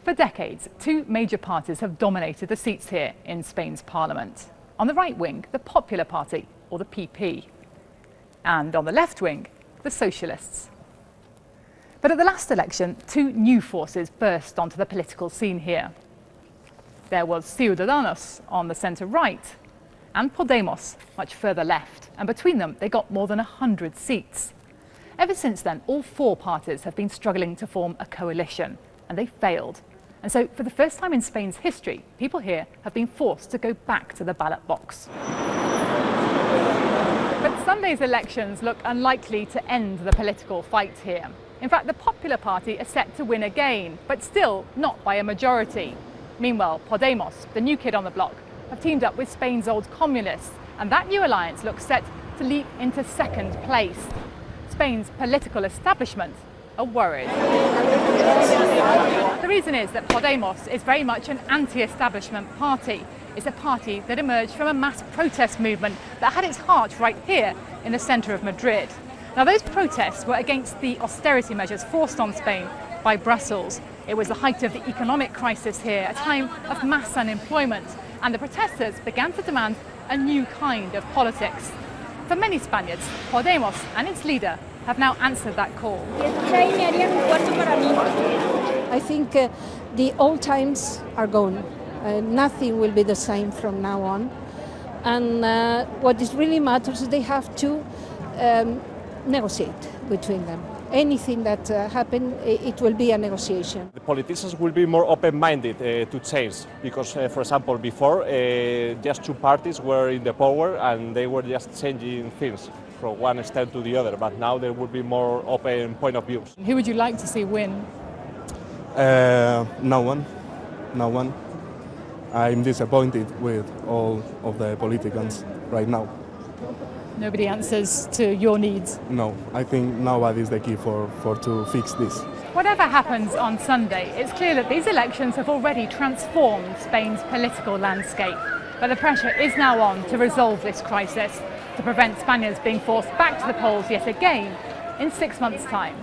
For decades, two major parties have dominated the seats here in Spain's parliament. On the right wing, the Popular Party, or the PP, and on the left wing, the Socialists. But at the last election, two new forces burst onto the political scene here. There was Ciudadanos on the centre-right and Podemos much further left, and between them they got more than 100 seats. Ever since then, all four parties have been struggling to form a coalition, and they failed. And so, for the first time in Spain's history, people here have been forced to go back to the ballot box. But Sunday's elections look unlikely to end the political fight here. In fact, the Popular Party is set to win again, but still not by a majority. Meanwhile, Podemos, the new kid on the block, have teamed up with Spain's old communists, and that new alliance looks set to leap into second place. Spain's political establishment are worried. The reason is that Podemos is very much an anti-establishment party. It's a party that emerged from a mass protest movement that had its heart right here in the centre of Madrid. Now, those protests were against the austerity measures forced on Spain by Brussels. It was the height of the economic crisis here, a time of mass unemployment, and the protesters began to demand a new kind of politics. For many Spaniards, Podemos and its leader have now answered that call. I think the old times are gone. Nothing will be the same from now on. And what is really matters is they have to negotiate between them. Anything that happens, it will be a negotiation. The politicians will be more open-minded to change because, for example, before just two parties were in the power and they were just changing things from one extent to the other, but now there will be more open point of views. Who would you like to see win? No one. I'm disappointed with all of the politicians right now. Nobody answers to your needs? No, I think nobody is the key for to fix this. Whatever happens on Sunday, it's clear that these elections have already transformed Spain's political landscape. But the pressure is now on to resolve this crisis, to prevent Spaniards being forced back to the polls yet again in 6 months' time.